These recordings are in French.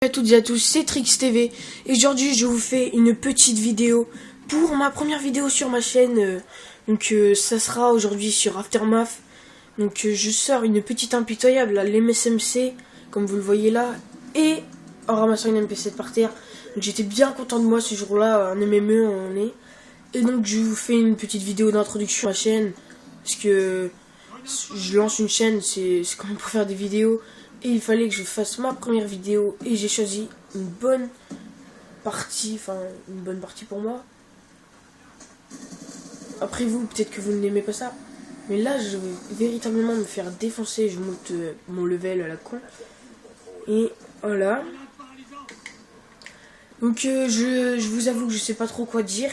Bonjour à toutes et à tous, c'est Trix TV et aujourd'hui je vous fais une petite vidéo pour ma première vidéo sur ma chaîne. Ça sera aujourd'hui sur Aftermath. Je sors une petite impitoyable à l'MSMC comme vous le voyez là et en ramassant une MP7 par terre. Donc j'étais bien content de moi ce jour-là, un MME on est. Et donc je vous fais une petite vidéo d'introduction à ma chaîne parce que je lance une chaîne, c'est quand même pour faire des vidéos. Et il fallait que je fasse ma première vidéo et j'ai choisi une bonne partie pour moi. Après vous, peut-être que vous n'aimez pas ça. Mais là, je vais véritablement me faire défoncer. Je monte mon level à la con. Et voilà. Je vous avoue que je sais pas trop quoi dire.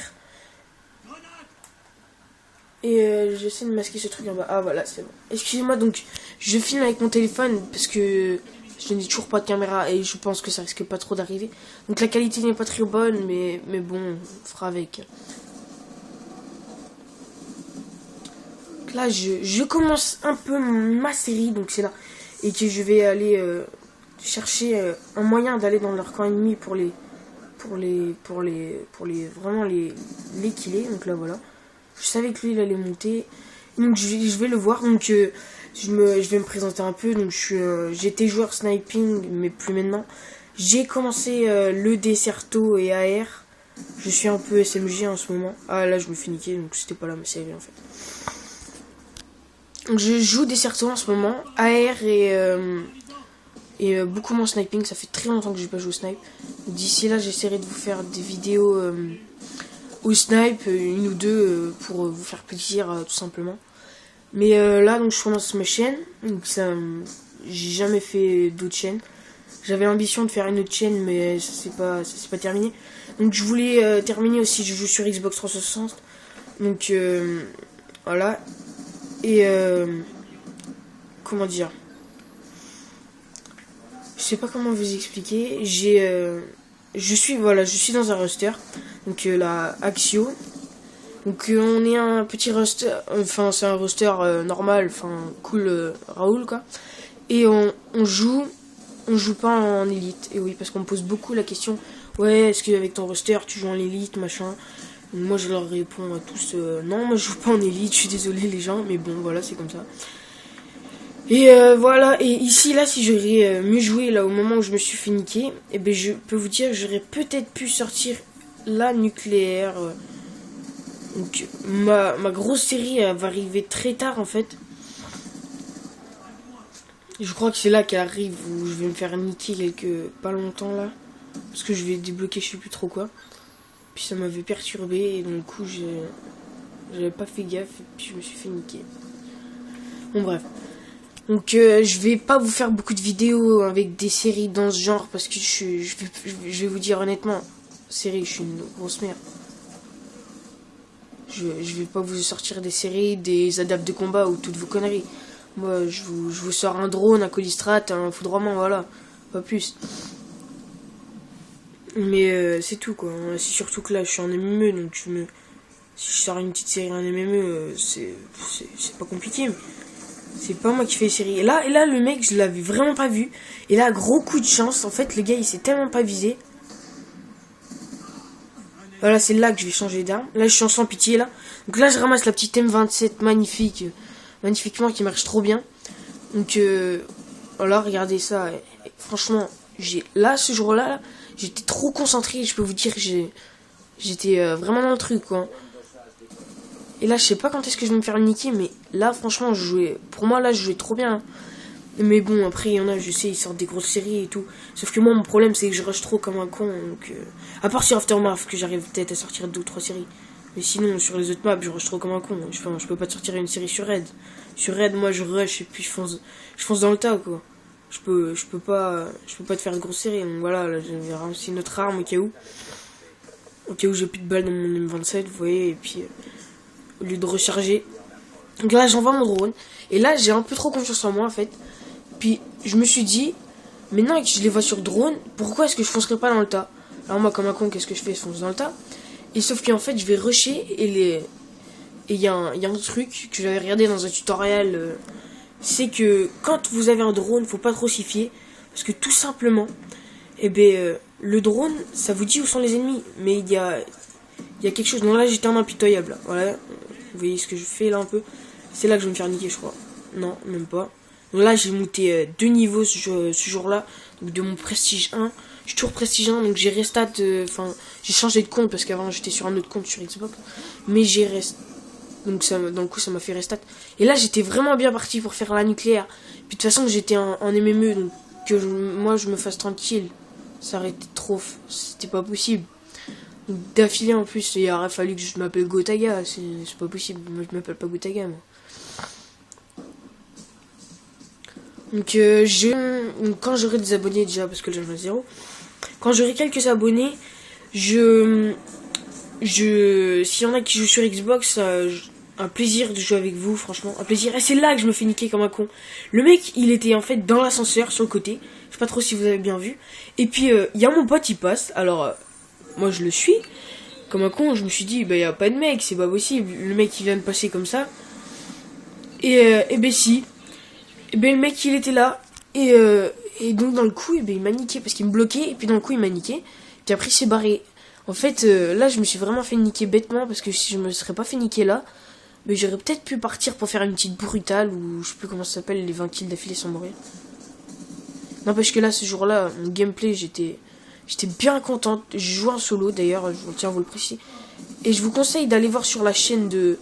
Et j'essaie de masquer ce truc en bas. Ah voilà, c'est bon. Excusez-moi, donc je filme avec mon téléphone parce que je n'ai toujours pas de caméra et je pense que ça risque pas trop d'arriver. Donc la qualité n'est pas très bonne, mais bon, on fera avec. Donc là, je commence un peu ma série, donc c'est là. Et que je vais aller chercher un moyen d'aller dans leur camp ennemi pour les killer. Donc là, voilà. Je savais que lui il allait monter, donc je vais le voir. Donc je vais me présenter un peu. Donc j'étais joueur sniping, mais plus maintenant. J'ai commencé le Desserto et AR. Je suis un peu SMG en ce moment. Ah là je me fais niquer, donc c'était pas là ma série en fait. Donc je joue Desserto en ce moment, AR et beaucoup moins sniping. Ça fait très longtemps que j'ai pas joué au snipe. D'ici là j'essaierai de vous faire des vidéos au snipe, une ou deux pour vous faire plaisir tout simplement. Mais là donc je commence ma chaîne, donc ça j'ai jamais fait d'autres chaînes. J'avais l'ambition de faire une autre chaîne mais ça s'est pas terminé. Donc je voulais terminer aussi, je joue sur Xbox 360. Donc voilà. Et comment dire, je sais pas comment vous expliquer. Je suis dans un roster. Donc la Axio. Donc on est un petit roster, enfin c'est un roster normal, enfin cool Raoul quoi. Et on joue pas en élite. Et oui, parce qu'on me pose beaucoup la question, ouais, est-ce qu'avec ton roster tu joues en élite, machin. Moi je leur réponds à tous, non, moi je joue pas en élite, je suis désolé les gens, mais bon voilà, c'est comme ça. Et voilà, et ici là si j'aurais mieux joué là au moment où je me suis fait niquer, et ben je peux vous dire j'aurais peut-être pu sortir la nucléaire. Donc ma grosse série va arriver très tard en fait. Je crois que c'est là qu'elle arrive où je vais me faire niquer pas longtemps là. Parce que je vais débloquer je sais plus trop quoi. Puis ça m'avait perturbé et donc du coup j'avais pas fait gaffe et puis je me suis fait niquer. Bon bref. Donc je vais pas vous faire beaucoup de vidéos avec des séries dans ce genre parce que je vais vous dire honnêtement, série je suis une grosse merde. Je vais pas vous sortir des séries, des adaptes de combat ou toutes vos conneries. Moi, je vous sors un drone, un colistrat, un foudroiement, voilà. Pas plus. Mais c'est tout, quoi. C'est surtout que là, je suis en MME, donc si je sors une petite série en MME, c'est pas compliqué. C'est pas moi qui fais les séries. Et là, le mec, je l'avais vraiment pas vu. Et là, gros coup de chance. En fait, le gars, il s'est tellement pas visé. Voilà, c'est là que je vais changer d'arme. Là, je suis en sans pitié, là. Donc là, je ramasse la petite M27 magnifiquement, qui marche trop bien. Donc, voilà, regardez ça. Et franchement, ce jour-là, là, j'étais trop concentré. Je peux vous dire que j'étais vraiment dans le truc, quoi. Et là, je sais pas quand est-ce que je vais me faire niquer, mais là, franchement, pour moi, là, je jouais trop bien. Mais bon, après, il y en a, je sais, ils sortent des grosses séries et tout. Sauf que moi, mon problème, c'est que je rush trop comme un con. Donc, à part sur Aftermath, que j'arrive peut-être à sortir 2 ou 3 séries. Mais sinon, sur les autres maps, je rush trop comme un con. Je peux pas te sortir une série sur Raid. Sur Raid, moi, je rush et puis je fonce dans le tas, quoi. Je peux pas te faire de grosses séries. Donc voilà, là, je vais ramasser une autre arme au cas où. Au cas où j'ai plus de balles dans mon M27, vous voyez. Et puis, au lieu de recharger. Donc là, j'envoie mon drone. Et là, j'ai un peu trop confiance en moi, en fait. Puis je me suis dit, maintenant que je les vois sur drone, pourquoi est-ce que je foncerais pas dans le tas? Alors moi comme un con, qu'est-ce que je fais? Je fonce dans le tas. Et sauf qu'en fait je vais rusher et il y a un truc que j'avais regardé dans un tutoriel, c'est que quand vous avez un drone, faut pas trop s'y fier. Parce que tout simplement, Et ben le drone, ça vous dit où sont les ennemis. Mais il y a quelque chose. Donc là, j'étais en impitoyable. Là. Voilà. Vous voyez ce que je fais là un peu. C'est là que je vais me faire niquer, je crois. Non, même pas. Donc là, j'ai monté 2 niveaux ce jour-là. Donc de mon prestige 1. Je suis toujours prestige 1, donc j'ai restat. Enfin, j'ai changé de compte parce qu'avant j'étais sur un autre compte sur Xbox. Mais j'ai resté. Donc ça, dans le coup, ça m'a fait restat. Et là, j'étais vraiment bien parti pour faire la nucléaire. Puis de toute façon, j'étais en MME, donc que moi je me fasse tranquille. Ça aurait été trop. C'était pas possible. D'affilée en plus, il aurait fallu que je m'appelle Gotaga. C'est pas possible. Moi, je m'appelle pas Gotaga, moi. Donc, quand j'aurai des abonnés déjà, parce que là j'en ai 0. Quand j'aurai quelques abonnés, s'il y en a qui jouent sur Xbox, un plaisir de jouer avec vous, franchement, un plaisir. Et c'est là que je me fais niquer comme un con. Le mec, il était en fait dans l'ascenseur sur le côté. Je sais pas trop si vous avez bien vu. Et puis, il y a mon pote, il passe. Alors, moi je le suis. Comme un con, je me suis dit, bah, y a pas de mec, c'est pas possible. Le mec, il vient de passer comme ça. Et ben si. Et ben le mec, il était là. Et donc, dans le coup, il m'a niqué parce qu'il me bloquait. Et puis, dans le coup, il m'a niqué. Puis après, il s'est barré. En fait, là, je me suis vraiment fait niquer bêtement. Parce que si je me serais pas fait niquer là, mais j'aurais peut-être pu partir pour faire une petite brutale. Ou je sais plus comment ça s'appelle, les 20 kills d'affilée sans mourir. Non, parce que là, ce jour-là, mon gameplay, j'étais bien contente. J'ai joué en solo, d'ailleurs, je tiens à vous le préciser. Et je vous conseille d'aller voir sur la chaîne de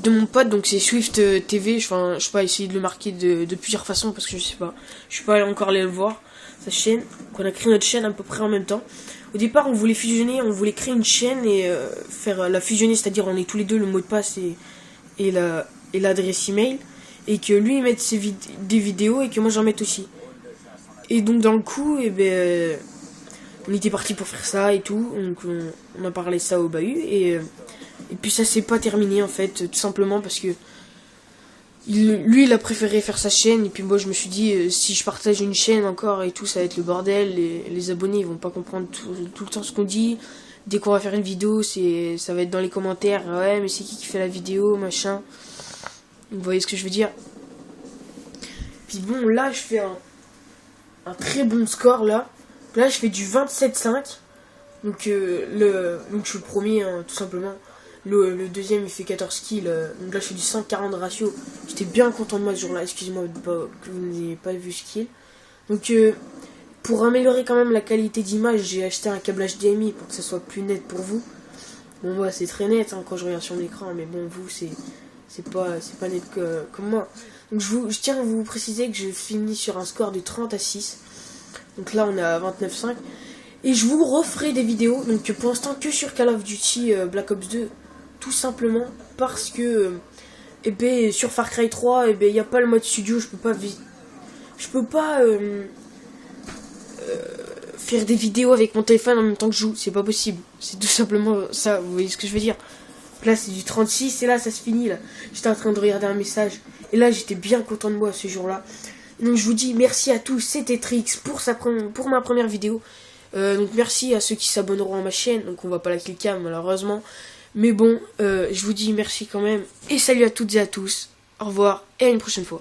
mon pote, donc c'est Swift TV. Enfin, je sais pas, essayer de le marquer de plusieurs façons, parce que je sais pas. Je suis pas encore allé le voir, sa chaîne. Donc on a créé notre chaîne à peu près en même temps. Au départ, on voulait fusionner, on voulait créer une chaîne et faire la fusionner, c'est-à-dire on est tous les deux le mot de passe et l'adresse email. Et que lui, il mette des vidéos et que moi, j'en mette aussi. Et donc dans le coup, on était parti pour faire ça et tout. Donc on a parlé ça au bahut. Et puis ça s'est pas terminé en fait, tout simplement parce que lui il a préféré faire sa chaîne. Et puis moi je me suis dit, si je partage une chaîne encore et tout, ça va être le bordel. Les abonnés ils vont pas comprendre tout le temps ce qu'on dit. Dès qu'on va faire une vidéo, ça va être dans les commentaires. Ouais, mais c'est qui fait la vidéo, machin. Vous voyez ce que je veux dire. Puis bon, là je fais un très bon score là. Là, je fais du 27,5. Donc, donc je suis le premier, hein, tout simplement. Le deuxième, il fait 14 kills. Donc là, je fais du 5,40 ratio. J'étais bien content de moi ce jour-là. Excusez-moi que vous n'ayez pas vu ce kill. Donc, pour améliorer quand même la qualité d'image, j'ai acheté un câble HDMI pour que ça soit plus net pour vous. Bon, moi, c'est très net hein, quand je regarde sur l'écran. Mais bon, vous, c'est pas net comme moi. Donc, je tiens à vous préciser que je finis sur un score de 30-6. Donc là on est à 29,5. Et je vous referai des vidéos. Donc pour l'instant que sur Call of Duty Black Ops 2. Tout simplement parce que sur Far Cry 3 il n'y a pas le mode studio. Je peux pas faire des vidéos avec mon téléphone en même temps que je joue. C'est pas possible. C'est tout simplement ça. Vous voyez ce que je veux dire. Là c'est du 36 et là ça se finit là. J'étais en train de regarder un message. Et là j'étais bien content de moi ce jour-là. Donc je vous dis merci à tous, c'était Trix pour ma première vidéo. Donc merci à ceux qui s'abonneront à ma chaîne. Donc on va pas la cliquer malheureusement. Mais bon, je vous dis merci quand même. Et salut à toutes et à tous. Au revoir et à une prochaine fois.